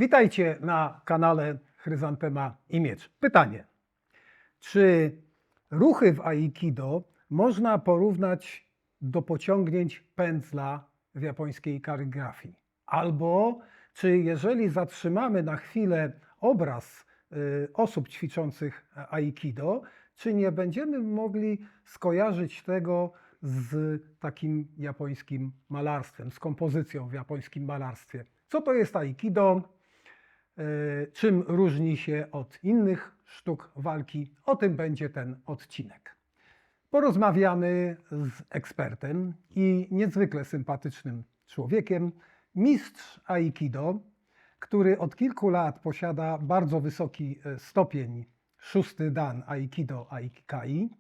Witajcie na kanale Chryzantema i Miecz. Pytanie. Czy ruchy w Aikido można porównać do pociągnięć pędzla w japońskiej kaligrafii? Albo czy jeżeli zatrzymamy na chwilę obraz osób ćwiczących Aikido, czy nie będziemy mogli skojarzyć tego z takim japońskim malarstwem, z kompozycją w japońskim malarstwie? Co to jest Aikido? Czym różni się od innych sztuk walki? O tym będzie ten odcinek. Porozmawiamy z ekspertem i niezwykle sympatycznym człowiekiem, mistrz Aikido, który od kilku lat posiada bardzo wysoki stopień 6. dan Aikido Aikikai.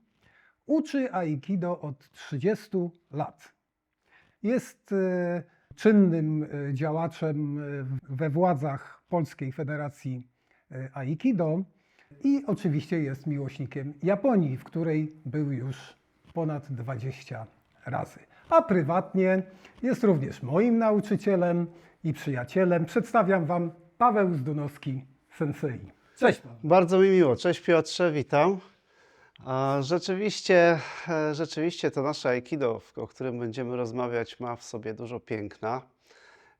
Uczy Aikido od 30 lat. Jest czynnym działaczem we władzach Polskiej Federacji Aikido i oczywiście jest miłośnikiem Japonii, w której był już ponad 20 razy. A prywatnie jest również moim nauczycielem i przyjacielem. Przedstawiam Wam Paweł Zdunowski Sensei. Cześć Paweł. Bardzo mi miło. Cześć Piotrze, witam. Rzeczywiście to nasze Aikido, o którym będziemy rozmawiać, ma w sobie dużo piękna.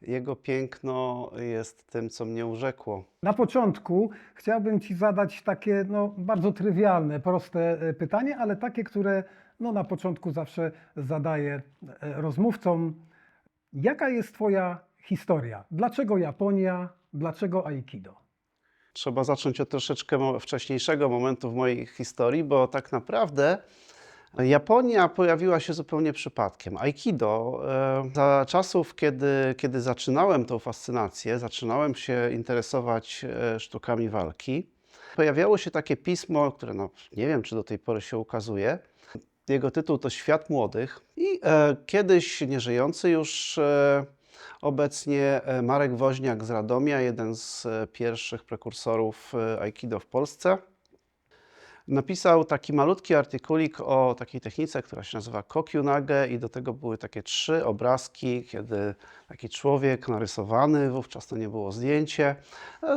Jego piękno jest tym, co mnie urzekło. Na początku chciałbym Ci zadać takie bardzo trywialne, proste pytanie, ale takie, które na początku zawsze zadaję rozmówcom. Jaka jest Twoja historia? Dlaczego Japonia? Dlaczego Aikido? Trzeba zacząć od troszeczkę wcześniejszego momentu w mojej historii, bo tak naprawdę Japonia pojawiła się zupełnie przypadkiem. Aikido, za czasów, kiedy zaczynałem tą fascynację, zaczynałem się interesować sztukami walki, pojawiało się takie pismo, które nie wiem, czy do tej pory się ukazuje. Jego tytuł to Świat Młodych i kiedyś nieżyjący już obecnie Marek Woźniak z Radomia, jeden z pierwszych prekursorów Aikido w Polsce, napisał taki malutki artykulik o takiej technice, która się nazywa Kokyunage, i do tego były takie 3 obrazki, kiedy taki człowiek narysowany, wówczas to nie było zdjęcie,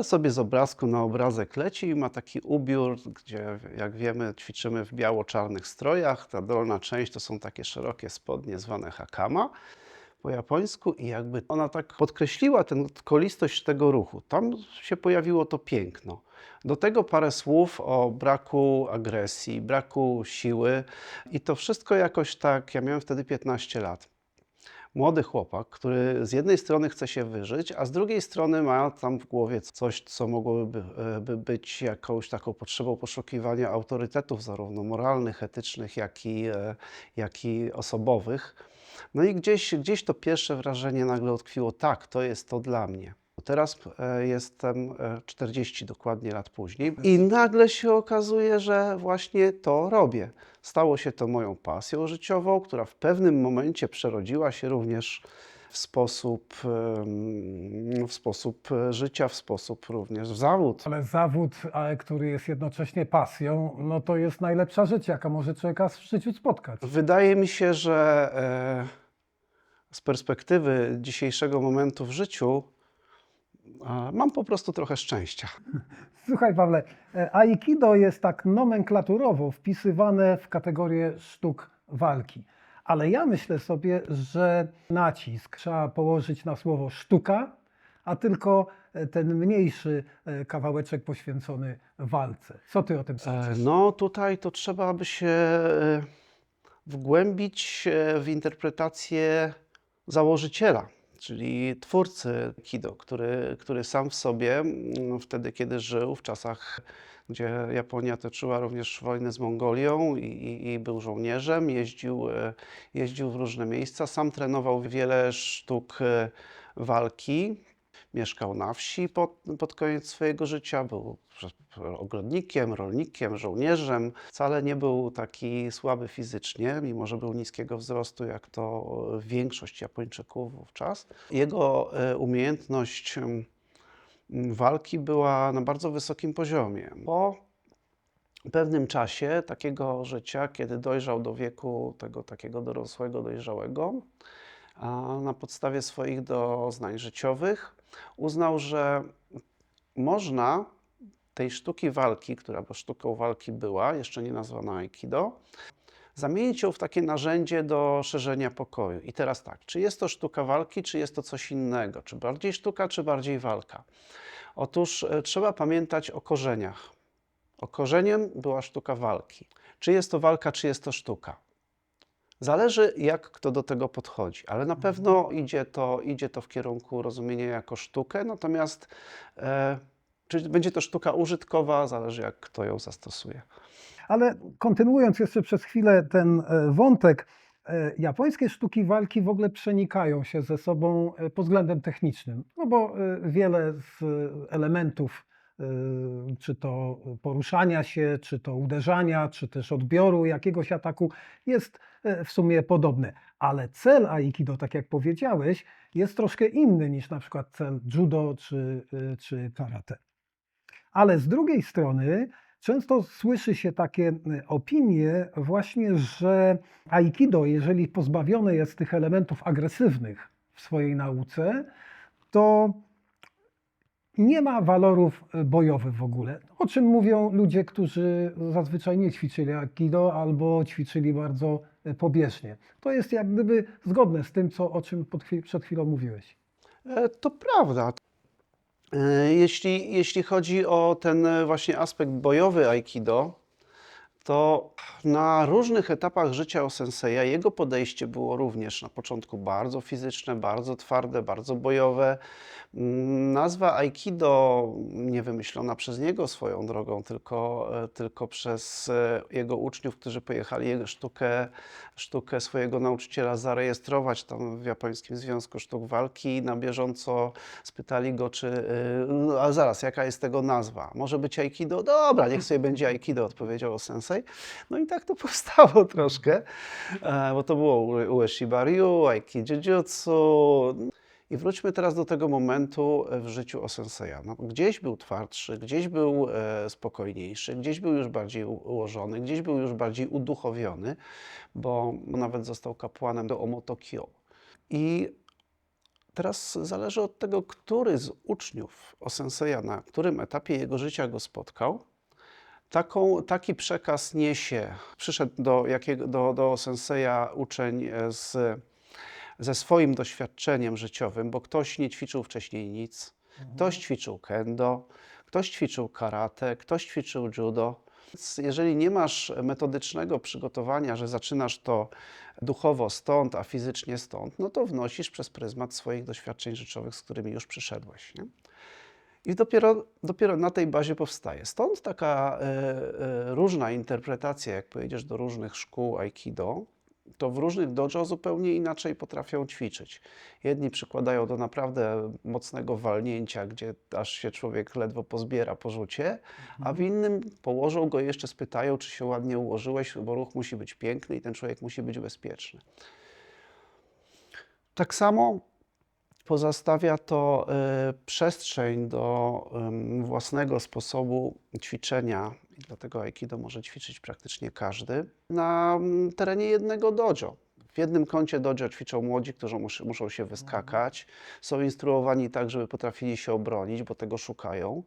sobie z obrazku na obrazek leci i ma taki ubiór, gdzie jak wiemy ćwiczymy w biało-czarnych strojach. Ta dolna część to są takie szerokie spodnie zwane hakama po japońsku i jakby ona tak podkreśliła tę kolistość tego ruchu. Tam się pojawiło to piękno. Do tego parę słów o braku agresji, braku siły i to wszystko jakoś tak, ja miałem wtedy 15 lat. Młody chłopak, który z jednej strony chce się wyżyć, a z drugiej strony ma tam w głowie coś, co mogłoby być jakąś taką potrzebą poszukiwania autorytetów, zarówno moralnych, etycznych, jak i osobowych. No i gdzieś to pierwsze wrażenie nagle utkwiło, tak, to jest to dla mnie. Teraz jestem 40 dokładnie lat później i nagle się okazuje, że właśnie to robię. Stało się to moją pasją życiową, która w pewnym momencie przerodziła się również w sposób życia, w sposób również w zawód. Ale zawód, który jest jednocześnie pasją, to jest najlepsza rzecz, jaka może człowieka w życiu spotkać. Wydaje mi się, że z perspektywy dzisiejszego momentu w życiu mam po prostu trochę szczęścia. Słuchaj Pawle, Aikido jest tak nomenklaturowo wpisywane w kategorię sztuk walki. Ale ja myślę sobie, że nacisk trzeba położyć na słowo sztuka, a tylko ten mniejszy kawałeczek poświęcony walce. Co ty o tym sądzisz? No tutaj to trzeba by się wgłębić w interpretację założyciela, czyli twórcy Aikido, który sam w sobie, wtedy kiedy żył, w czasach, gdzie Japonia toczyła również wojnę z Mongolią i był żołnierzem, jeździł w różne miejsca, sam trenował wiele sztuk walki, mieszkał na wsi pod koniec swojego życia, był ogrodnikiem, rolnikiem, żołnierzem. Wcale nie był taki słaby fizycznie, mimo że był niskiego wzrostu, jak to większość Japończyków wówczas. Jego umiejętność walki była na bardzo wysokim poziomie. Po pewnym czasie takiego życia, kiedy dojrzał do wieku tego takiego dorosłego, dojrzałego, a na podstawie swoich doznań życiowych uznał, że można tej sztuki walki, która bo sztuką walki była, jeszcze nie nazwana Aikido, zamienić ją w takie narzędzie do szerzenia pokoju. I teraz tak, czy jest to sztuka walki, czy jest to coś innego? Czy bardziej sztuka, czy bardziej walka? Otóż trzeba pamiętać o korzeniach. O korzeniem była sztuka walki. Czy jest to walka, czy jest to sztuka? Zależy, jak kto do tego podchodzi, ale na pewno idzie to w kierunku rozumienia jako sztukę, natomiast czy będzie to sztuka użytkowa, zależy, jak kto ją zastosuje. Ale kontynuując jeszcze przez chwilę ten wątek, japońskie sztuki walki w ogóle przenikają się ze sobą pod względem technicznym, no bo wiele z elementów, czy to poruszania się, czy to uderzania, czy też odbioru jakiegoś ataku jest w sumie podobne. Ale cel Aikido, tak jak powiedziałeś, jest troszkę inny niż na przykład cel judo czy karate. Ale z drugiej strony często słyszy się takie opinie właśnie, że aikido, jeżeli pozbawione jest tych elementów agresywnych w swojej nauce, to nie ma walorów bojowych w ogóle. O czym mówią ludzie, którzy zazwyczaj nie ćwiczyli aikido albo ćwiczyli bardzo pobieżnie. To jest jak gdyby zgodne z tym, o czym przed chwilą mówiłeś. To prawda. Jeśli chodzi o ten właśnie aspekt bojowy Aikido, to na różnych etapach życia o senseja jego podejście było również na początku bardzo fizyczne, bardzo twarde, bardzo bojowe. Nazwa Aikido, nie wymyślona przez niego swoją drogą, tylko przez jego uczniów, którzy pojechali jego sztukę swojego nauczyciela zarejestrować tam w Japońskim Związku Sztuk Walki. Na bieżąco spytali go, a zaraz, jaka jest tego nazwa? Może być Aikido? Dobra, niech sobie będzie Aikido, odpowiedział sensei. No i tak to powstało troszkę, bo to było Ueshi Ryu, Aikijutsu. I wróćmy teraz do tego momentu w życiu o senseja. No, gdzieś był twardszy, gdzieś był spokojniejszy, gdzieś był już bardziej ułożony, gdzieś był już bardziej uduchowiony, bo nawet został kapłanem do Omotokyo. I teraz zależy od tego, który z uczniów o senseja, na którym etapie jego życia go spotkał, taki przekaz niesie. Przyszedł do senseja uczeń ze swoim doświadczeniem życiowym, bo ktoś nie ćwiczył wcześniej nic, ktoś ćwiczył kendo, ktoś ćwiczył karate, ktoś ćwiczył judo. Więc jeżeli nie masz metodycznego przygotowania, że zaczynasz to duchowo stąd, a fizycznie stąd, no to wnosisz przez pryzmat swoich doświadczeń życiowych, z którymi już przyszedłeś. Nie? I dopiero na tej bazie powstaje. Stąd taka różna interpretacja, jak pojedziesz do różnych szkół Aikido, to w różnych dojo zupełnie inaczej potrafią ćwiczyć. Jedni przykładają do naprawdę mocnego walnięcia, gdzie aż się człowiek ledwo pozbiera po rzucie, a w innym położą go jeszcze spytają, czy się ładnie ułożyłeś, bo ruch musi być piękny i ten człowiek musi być bezpieczny. Tak samo pozostawia to przestrzeń do własnego sposobu ćwiczenia i dlatego Aikido może ćwiczyć praktycznie każdy na terenie jednego dojo. W jednym kącie dojo ćwiczą młodzi, którzy muszą się wyskakać, są instruowani tak, żeby potrafili się obronić, bo tego szukają.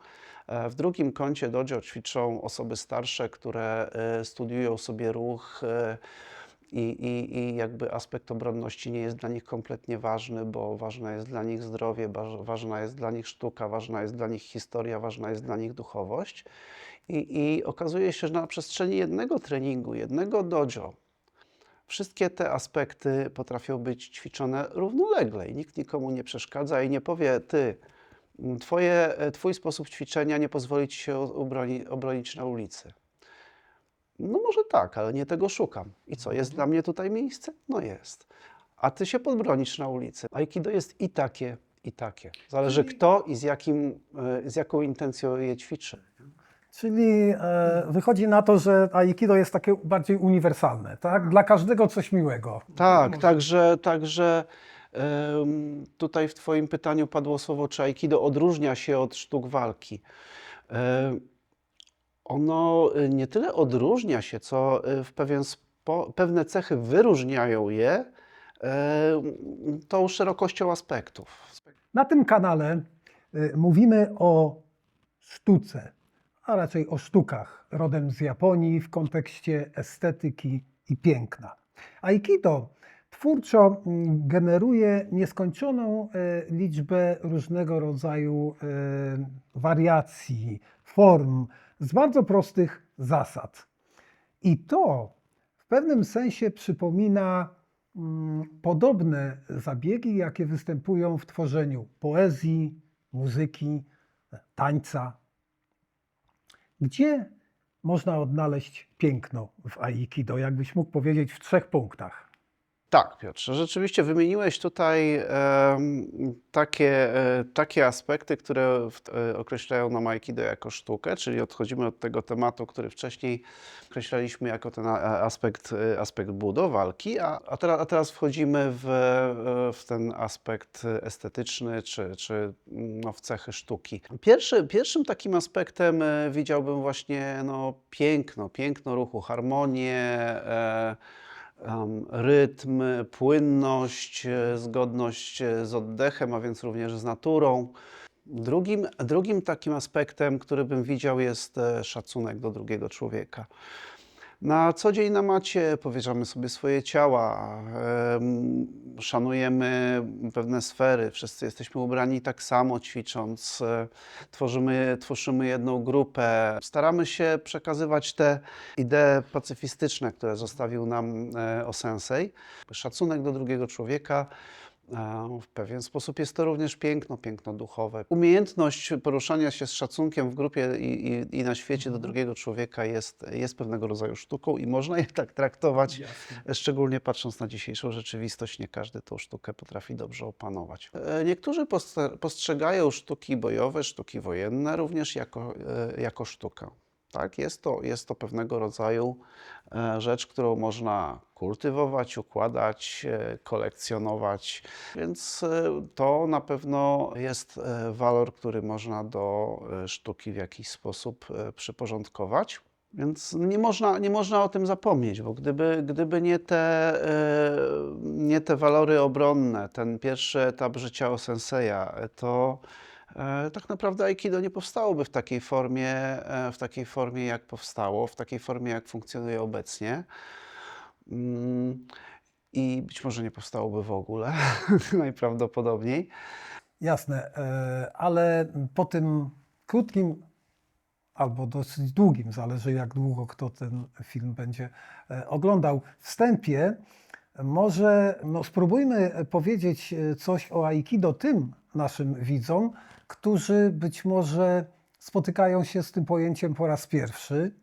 W drugim kącie dojo ćwiczą osoby starsze, które studiują sobie ruch, i jakby aspekt obronności nie jest dla nich kompletnie ważny, bo ważne jest dla nich zdrowie, ważna jest dla nich sztuka, ważna jest dla nich historia, ważna jest dla nich duchowość. I okazuje się, że na przestrzeni jednego treningu, jednego dojo, wszystkie te aspekty potrafią być ćwiczone równolegle i nikt nikomu nie przeszkadza i nie powie, twój sposób ćwiczenia nie pozwoli ci się obronić na ulicy. No może tak, ale nie tego szukam. I co, jest dla mnie tutaj miejsce? No jest. A ty się podbronisz na ulicy. Aikido jest i takie, i takie. Zależy kto i z jaką intencją je ćwiczy. Czyli wychodzi na to, że aikido jest takie bardziej uniwersalne, tak? Dla każdego coś miłego. Tak, także tutaj w twoim pytaniu padło słowo, czy aikido odróżnia się od sztuk walki. Ono nie tyle odróżnia się, co pewne cechy wyróżniają je tą szerokością aspektów. Na tym kanale mówimy o sztuce, a raczej o sztukach rodem z Japonii w kontekście estetyki i piękna. Aikido twórczo generuje nieskończoną liczbę różnego rodzaju wariacji, form z bardzo prostych zasad. I to w pewnym sensie przypomina podobne zabiegi, jakie występują w tworzeniu poezji, muzyki, tańca. Gdzie można odnaleźć piękno w Aikido? Jakbyś mógł powiedzieć w 3 punktach. Tak, Piotrze, rzeczywiście wymieniłeś tutaj takie aspekty, które określają nam Aikido jako sztukę, czyli odchodzimy od tego tematu, który wcześniej określaliśmy jako ten aspekt budo, walki, a teraz wchodzimy w ten aspekt estetyczny, czy w cechy sztuki. Pierwszym takim aspektem widziałbym właśnie piękno ruchu, harmonię, rytm, płynność, zgodność z oddechem, a więc również z naturą. Drugim takim aspektem, który bym widział, jest szacunek do drugiego człowieka. Na co dzień na macie powierzamy sobie swoje ciała, szanujemy pewne sfery, wszyscy jesteśmy ubrani tak samo, ćwicząc, tworzymy jedną grupę. Staramy się przekazywać te idee pacyfistyczne, które zostawił nam O-sensei. Szacunek do drugiego człowieka. W pewien sposób jest to również piękno duchowe. Umiejętność poruszania się z szacunkiem w grupie i na świecie do drugiego człowieka jest pewnego rodzaju sztuką i można je tak traktować, szczególnie patrząc na dzisiejszą rzeczywistość. Nie każdy tą sztukę potrafi dobrze opanować. Niektórzy postrzegają sztuki bojowe, sztuki wojenne również jako sztukę. Tak, jest to pewnego rodzaju rzecz, którą można kultywować, układać, kolekcjonować, więc to na pewno jest walor, który można do sztuki w jakiś sposób przyporządkować. Więc nie można o tym zapomnieć, bo gdyby nie te walory obronne, ten pierwszy etap życia O-senseja, to tak naprawdę Aikido nie powstałoby w takiej formie, jak powstało, w takiej formie, jak funkcjonuje obecnie. I być może nie powstałoby w ogóle, najprawdopodobniej. Jasne, ale po tym krótkim albo dosyć długim, zależy jak długo kto ten film będzie oglądał, wstępie, może spróbujmy powiedzieć coś o Aikido tym naszym widzom, którzy być może spotykają się z tym pojęciem po raz pierwszy.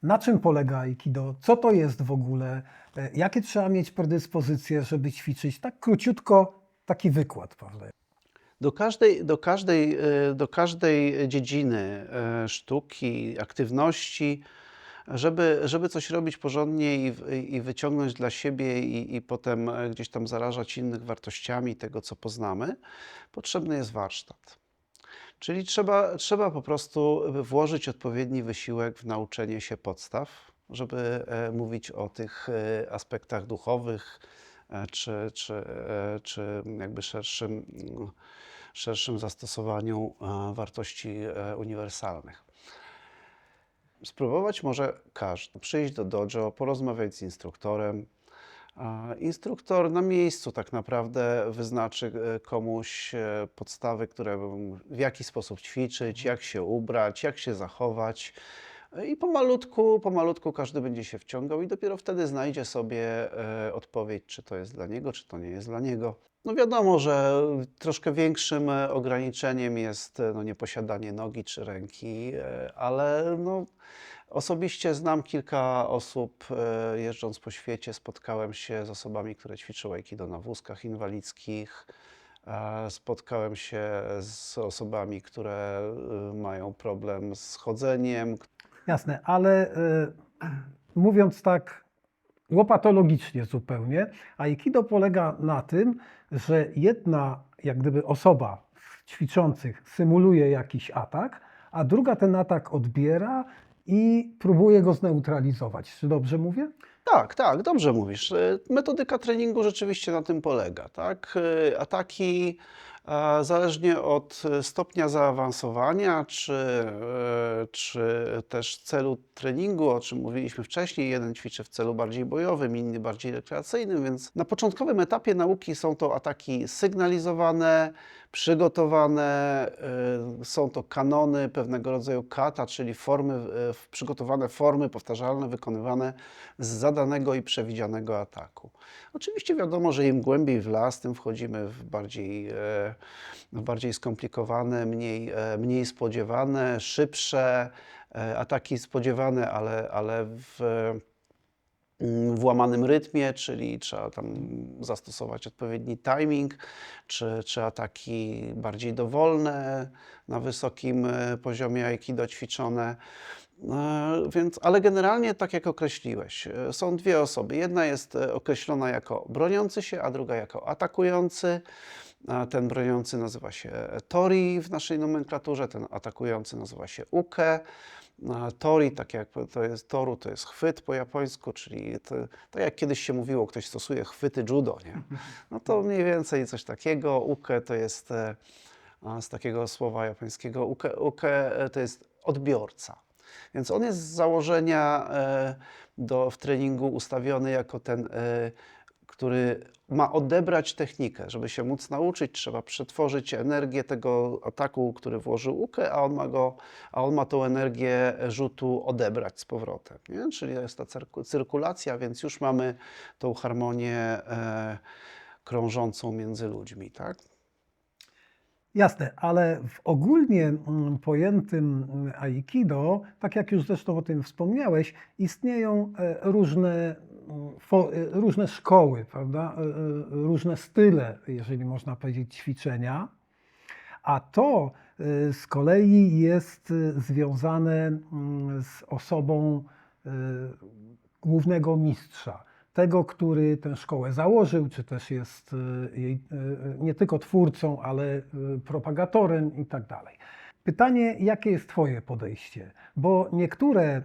Na czym polega Aikido? Co to jest w ogóle? Jakie trzeba mieć predyspozycje, żeby ćwiczyć? Tak króciutko taki wykład, Pawle. Do każdej dziedziny sztuki, aktywności, żeby coś robić porządnie i wyciągnąć dla siebie i potem gdzieś tam zarażać innych wartościami tego, co poznamy, potrzebny jest warsztat. Czyli trzeba po prostu włożyć odpowiedni wysiłek w nauczenie się podstaw, żeby mówić o tych aspektach duchowych, czy jakby szerszym zastosowaniu wartości uniwersalnych. Spróbować może każdy. Przyjść do dojo, porozmawiać z instruktorem. Instruktor na miejscu tak naprawdę wyznaczy komuś podstawy, w jaki sposób ćwiczyć, jak się ubrać, jak się zachować. I pomalutku każdy będzie się wciągał i dopiero wtedy znajdzie sobie odpowiedź, czy to jest dla niego, czy to nie jest dla niego. No wiadomo, że troszkę większym ograniczeniem jest nieposiadanie nogi czy ręki, ale osobiście znam kilka osób, jeżdżąc po świecie, spotkałem się z osobami, które ćwiczyły Aikido na wózkach inwalidzkich. Spotkałem się z osobami, które mają problem z chodzeniem. Jasne, ale mówiąc tak łopatologicznie zupełnie, Aikido polega na tym, że jedna jak gdyby osoba ćwiczących symuluje jakiś atak, a druga ten atak odbiera i próbuje go zneutralizować. Czy dobrze mówię? Tak, dobrze mówisz. Metodyka treningu rzeczywiście na tym polega, tak? Ataki Zależnie od stopnia zaawansowania, czy też celu treningu, o czym mówiliśmy wcześniej, jeden ćwiczy w celu bardziej bojowym, inny bardziej rekreacyjnym, więc na początkowym etapie nauki są to ataki sygnalizowane, przygotowane, są to kanony, pewnego rodzaju kata, czyli przygotowane formy powtarzalne, wykonywane z zadanego i przewidzianego ataku. Oczywiście wiadomo, że im głębiej w las, tym wchodzimy w bardziej skomplikowane, mniej spodziewane, szybsze ataki spodziewane, ale w łamanym rytmie, czyli trzeba tam zastosować odpowiedni timing, czy ataki bardziej dowolne, na wysokim poziomie aikido ćwiczone. Ale generalnie tak jak określiłeś, są dwie osoby. Jedna jest określona jako broniący się, a druga jako atakujący. Ten broniący nazywa się tori w naszej nomenklaturze, ten atakujący nazywa się uke. Tori, tak jak toru, to jest chwyt po japońsku, czyli tak jak kiedyś się mówiło, ktoś stosuje chwyty judo, nie? No to mniej więcej coś takiego. Uke to jest z takiego słowa japońskiego, uke to jest odbiorca. Więc on jest z założenia w treningu ustawiony jako ten, który ma odebrać technikę. Żeby się móc nauczyć, trzeba przetworzyć energię tego ataku, który włożył uke, a on ma tą energię rzutu odebrać z powrotem. Nie? Czyli to jest ta cyrkulacja, więc już mamy tą harmonię krążącą między ludźmi, tak? Jasne, ale w ogólnie pojętym aikido, tak jak już zresztą o tym wspomniałeś, istnieją różne szkoły, prawda? Różne style, jeżeli można powiedzieć, ćwiczenia, a to z kolei jest związane z osobą głównego mistrza. Tego, który tę szkołę założył, czy też jest jej nie tylko twórcą, ale propagatorem i tak dalej. Pytanie, jakie jest Twoje podejście? Bo niektóre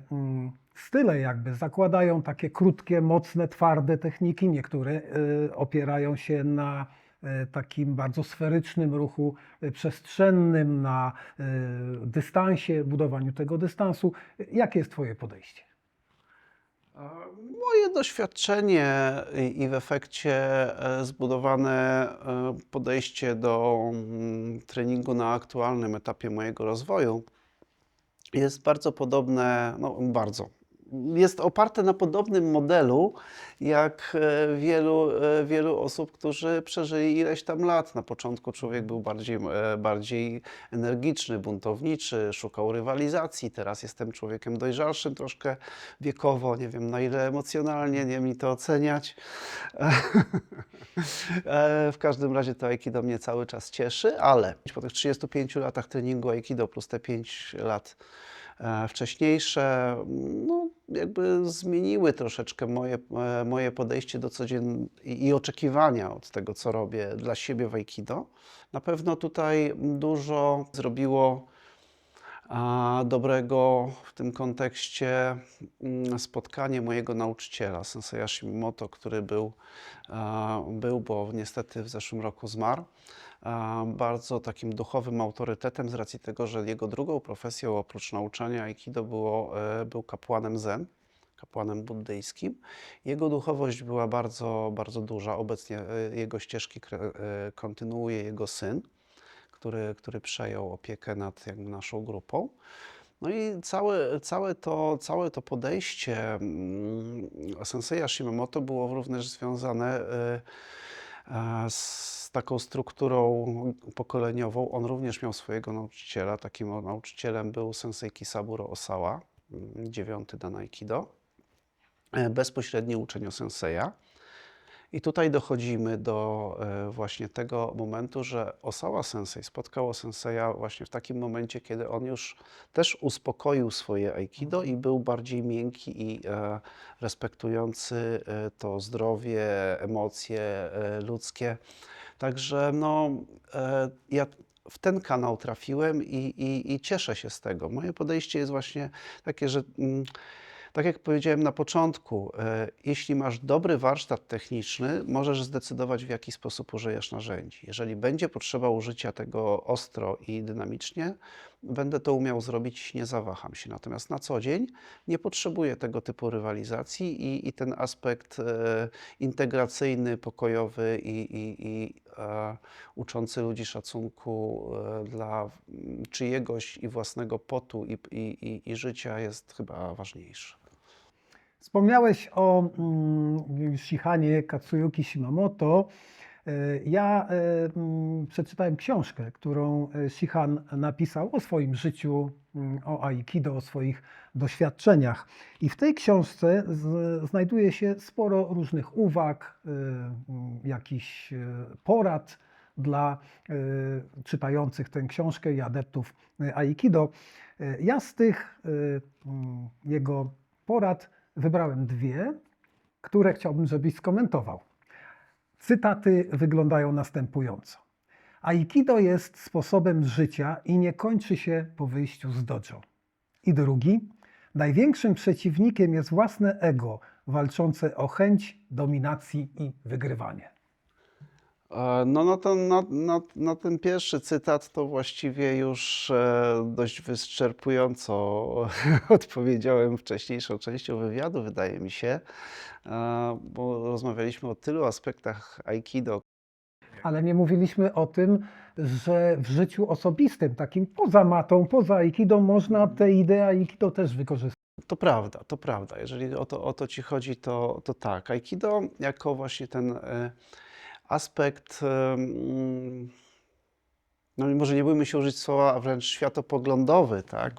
style jakby zakładają takie krótkie, mocne, twarde techniki, niektóre opierają się na takim bardzo sferycznym ruchu przestrzennym, na dystansie, budowaniu tego dystansu. Jakie jest Twoje podejście? Moje doświadczenie i w efekcie zbudowane podejście do treningu na aktualnym etapie mojego rozwoju jest bardzo podobne, jest oparte na podobnym modelu jak wielu osób, którzy przeżyli ileś tam lat. Na początku człowiek był bardziej energiczny, buntowniczy, szukał rywalizacji. Teraz jestem człowiekiem dojrzalszym troszkę wiekowo, nie wiem na ile emocjonalnie, nie wiem mi to oceniać. W każdym razie to aikido mnie cały czas cieszy, ale po tych 35 latach treningu aikido plus te 5 lat wcześniejsze, no, jakby zmieniły troszeczkę moje podejście do i oczekiwania od tego, co robię dla siebie w aikido. Na pewno tutaj dużo zrobiło dobrego w tym kontekście spotkanie mojego nauczyciela, Senseja Shimomoto, który był, bo niestety w zeszłym roku zmarł, bardzo takim duchowym autorytetem z racji tego, że jego drugą profesją oprócz nauczania aikido był kapłanem zen, kapłanem buddyjskim. Jego duchowość była bardzo, bardzo duża. Obecnie jego ścieżki kontynuuje jego syn, który przejął opiekę nad jakby naszą grupą. No i całe to podejście Senseja Shimomoto było również związane z taką strukturą pokoleniową. On również miał swojego nauczyciela. Takim nauczycielem był Sensei Kisaburo Osawa, 9. dan aikido. Bezpośredni uczeń senseja. I tutaj dochodzimy do właśnie tego momentu, że Osawa Sensei spotkał senseja właśnie w takim momencie, kiedy on już też uspokoił swoje aikido i był bardziej miękki i respektujący to zdrowie, emocje ludzkie. Także no, ja w ten kanał trafiłem i cieszę się z tego. Moje podejście jest właśnie takie, że Tak jak powiedziałem na początku, jeśli masz dobry warsztat techniczny, możesz zdecydować, w jaki sposób użyjesz narzędzi. Jeżeli będzie potrzeba użycia tego ostro i dynamicznie, będę to umiał zrobić, nie zawaham się. Natomiast na co dzień nie potrzebuję tego typu rywalizacji i ten aspekt integracyjny, pokojowy i uczący ludzi szacunku dla czyjegoś i własnego potu i życia jest chyba ważniejszy. Wspomniałeś o Shihanie Katsuyuki Shimamoto. Ja przeczytałem książkę, którą Shihan napisał o swoim życiu, o Aikido, o swoich doświadczeniach. I w tej książce znajduje się sporo różnych uwag, jakichś porad dla czytających tę książkę i adeptów Aikido. Ja z tych jego porad wybrałem dwie, które chciałbym, żebyś skomentował. Cytaty wyglądają następująco. Aikido jest sposobem życia i nie kończy się po wyjściu z dojo. I drugi. Największym przeciwnikiem jest własne ego, walczące o chęć dominacji i wygrywanie. Na ten pierwszy cytat to właściwie już dość wyczerpująco odpowiedziałem wcześniejszą częścią wywiadu, wydaje mi się, bo rozmawialiśmy o tylu aspektach Aikido. Ale nie mówiliśmy o tym, że w życiu osobistym, takim poza matą, poza Aikido, można te idee Aikido też wykorzystać. To prawda, to prawda. Jeżeli o to ci chodzi, to tak. Aikido jako właśnie ten aspekt, no może nie bójmy się użyć słowa, a wręcz światopoglądowy, tak?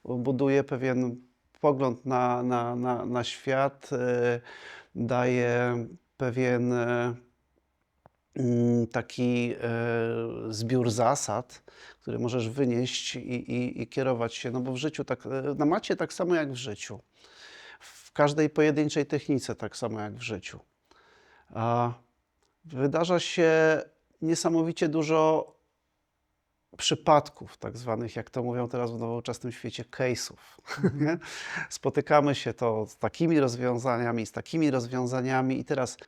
Buduje pewien pogląd na świat, daje pewien taki zbiór zasad, które możesz wynieść i kierować się, no bo w życiu tak, na macie tak samo jak w życiu. W każdej pojedynczej technice tak samo jak w życiu. Wydarza się niesamowicie dużo przypadków, tak zwanych, jak to mówią teraz w nowoczesnym świecie, case'ów. nie? Spotykamy się to z takimi rozwiązaniami i teraz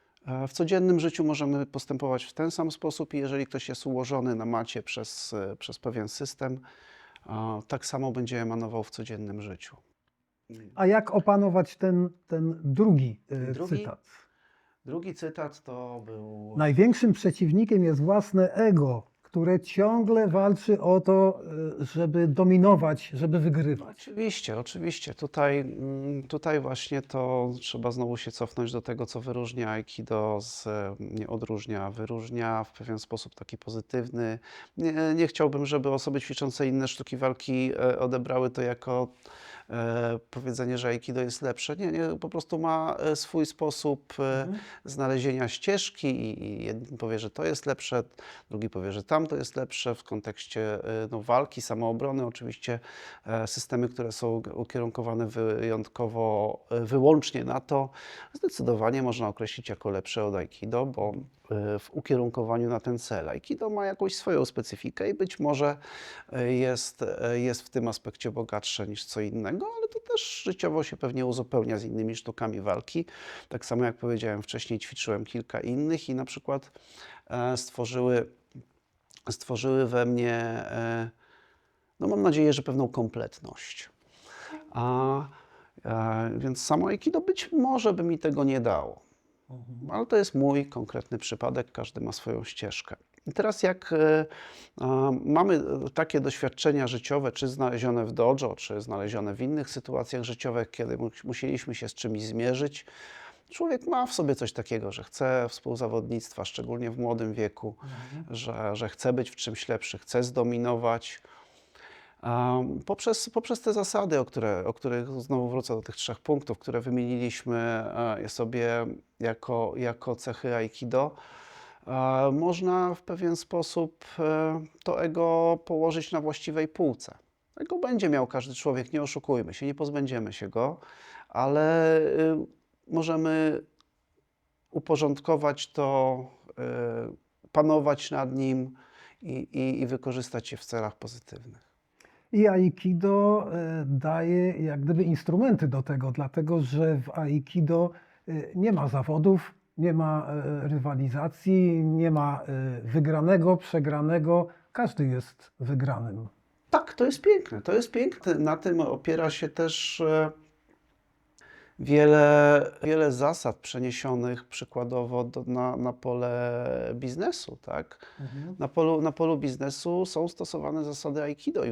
w codziennym życiu możemy postępować w ten sam sposób i jeżeli ktoś jest ułożony na macie przez pewien system, tak samo będzie emanował w codziennym życiu. A jak opanować ten drugi Drugi? cytat? Drugi cytat to był... Największym przeciwnikiem jest własne ego, które ciągle walczy o to, żeby dominować, żeby wygrywać. Oczywiście, oczywiście. Tutaj właśnie to trzeba znowu się cofnąć do tego, co wyróżnia Aikido, nie odróżnia, a wyróżnia w pewien sposób taki pozytywny. Nie chciałbym, żeby osoby ćwiczące inne sztuki walki odebrały to jako powiedzenie, że Aikido jest lepsze. Nie, po prostu ma swój sposób znalezienia ścieżki i jeden powie, że to jest lepsze, drugi powie, że tamto jest lepsze w kontekście walki, samoobrony. Oczywiście systemy, które są ukierunkowane wyłącznie na to, zdecydowanie można określić jako lepsze od Aikido, bo w ukierunkowaniu na ten cel. Aikido ma jakąś swoją specyfikę i być może jest w tym aspekcie bogatsze niż co innego, ale to też życiowo się pewnie uzupełnia z innymi sztukami walki. Tak samo jak powiedziałem wcześniej, ćwiczyłem kilka innych i na przykład stworzyły we mnie, no mam nadzieję, że pewną kompletność. Więc samo Aikido być może by mi tego nie dało. Ale to jest mój konkretny przypadek, każdy ma swoją ścieżkę. I teraz jak mamy takie doświadczenia życiowe, czy znalezione w dojo, czy znalezione w innych sytuacjach życiowych, kiedy musieliśmy się z czymś zmierzyć, człowiek ma w sobie coś takiego, że chce współzawodnictwa, szczególnie w młodym wieku, że chce być w czymś lepszy, chce zdominować. Poprzez te zasady, o których znowu wrócę do tych 3 punktów, które wymieniliśmy sobie jako cechy Aikido, można w pewien sposób to ego położyć na właściwej półce. Ego będzie miał każdy człowiek, nie oszukujmy się, nie pozbędziemy się go, ale możemy uporządkować to, panować nad nim i wykorzystać je w celach pozytywnych. I Aikido daje jak gdyby instrumenty do tego, dlatego że w Aikido nie ma zawodów, nie ma rywalizacji, nie ma wygranego, przegranego. Każdy jest wygranym. Tak, to jest piękne, to jest piękne. Na tym opiera się też wiele zasad przeniesionych przykładowo na pole biznesu, tak? Na polu biznesu są stosowane zasady Aikido i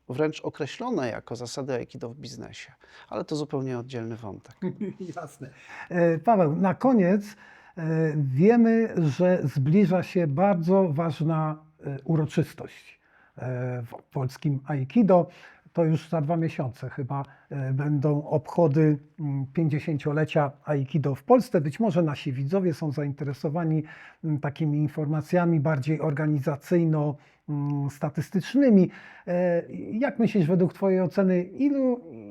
wręcz określone jako zasady Aikido w biznesie, ale to zupełnie oddzielny wątek. Jasne. Paweł, na koniec wiemy, że zbliża się bardzo ważna uroczystość w polskim Aikido. To już za 2 miesiące chyba będą obchody 50-lecia Aikido w Polsce. Być może nasi widzowie są zainteresowani takimi informacjami bardziej organizacyjno-statystycznymi. Jak myślisz, według Twojej oceny,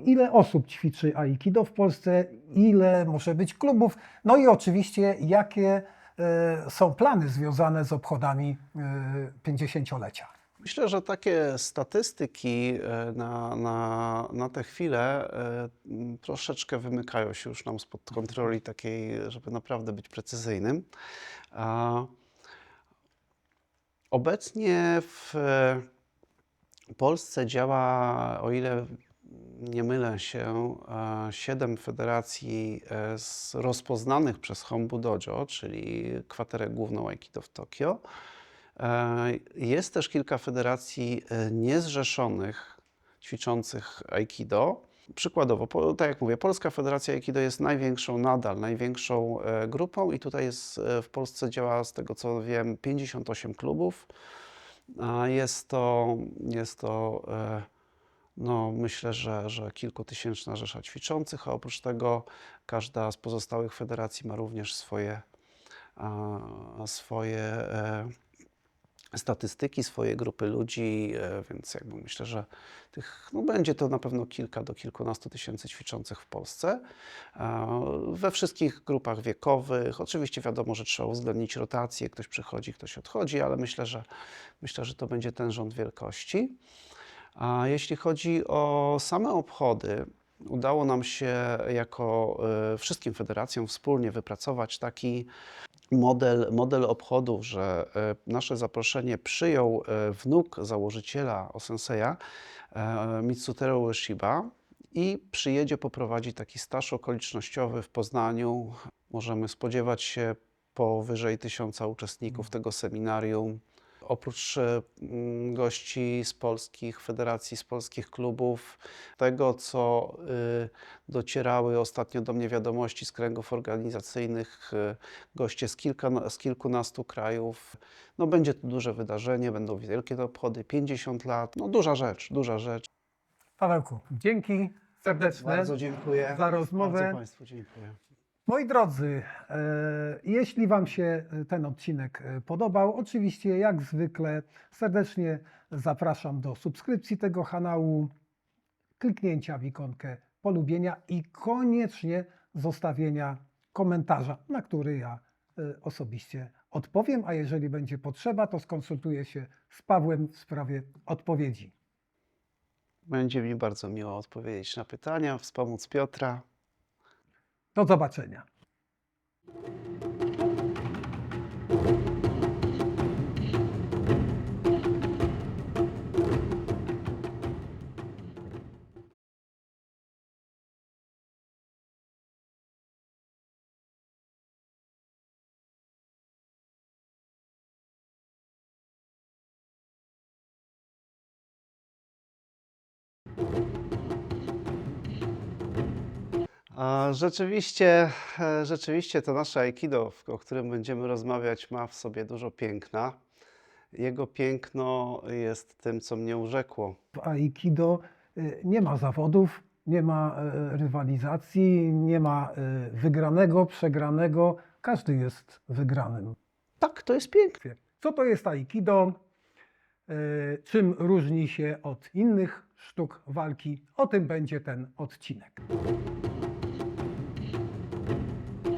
ile osób ćwiczy Aikido w Polsce, ile może być klubów? No i oczywiście, jakie są plany związane z obchodami 50-lecia? Myślę, że takie statystyki na tę chwilę troszeczkę wymykają się już nam spod kontroli takiej, żeby naprawdę być precyzyjnym. Obecnie w Polsce działa, o ile nie mylę się, 7 federacji rozpoznanych przez Hombu Dojo, czyli kwaterę główną Aikido w Tokio. Jest też kilka federacji niezrzeszonych, ćwiczących Aikido. Przykładowo, tak jak mówię, Polska Federacja Aikido jest nadal największą grupą i tutaj w Polsce działa, z tego co wiem, 58 klubów. Jest to no, myślę, że kilkutysięczna rzesza ćwiczących, a oprócz tego każda z pozostałych federacji ma również swoje statystyki, swoje grupy ludzi, więc jakby myślę, że będzie to na pewno kilka do kilkunastu tysięcy ćwiczących w Polsce. We wszystkich grupach wiekowych. Oczywiście wiadomo, że trzeba uwzględnić rotację, ktoś przychodzi, ktoś odchodzi, ale myślę, że to będzie ten rząd wielkości. A jeśli chodzi o same obchody, udało nam się jako wszystkim federacjom wspólnie wypracować taki model obchodów, że nasze zaproszenie przyjął wnuk założyciela Osenseja, Mitsutero Ueshiba, i przyjedzie poprowadzić taki staż okolicznościowy w Poznaniu. Możemy spodziewać się powyżej 1000 uczestników tego seminarium. Oprócz gości z polskich federacji, z polskich klubów, tego co docierały ostatnio do mnie wiadomości z kręgów organizacyjnych, goście z kilkunastu krajów. No, będzie to duże wydarzenie, będą wielkie te obchody, 50 lat, no duża rzecz, duża rzecz. Pawełku, dzięki serdeczne Bardzo dziękuję. za rozmowę. Bardzo Państwu dziękuję. Moi drodzy, jeśli Wam się ten odcinek podobał, oczywiście jak zwykle serdecznie zapraszam do subskrypcji tego kanału, kliknięcia w ikonkę polubienia i koniecznie zostawienia komentarza, na który ja osobiście odpowiem, a jeżeli będzie potrzeba, to skonsultuję się z Pawłem w sprawie odpowiedzi. Będzie mi bardzo miło odpowiedzieć na pytania, wspomóc Piotra. Do zobaczenia. Rzeczywiście to nasze Aikido, o którym będziemy rozmawiać, ma w sobie dużo piękna. Jego piękno jest tym, co mnie urzekło. W Aikido nie ma zawodów, nie ma rywalizacji, nie ma wygranego, przegranego. Każdy jest wygranym. Tak, to jest piękne. Co to jest Aikido? Czym różni się od innych sztuk walki? O tym będzie ten odcinek.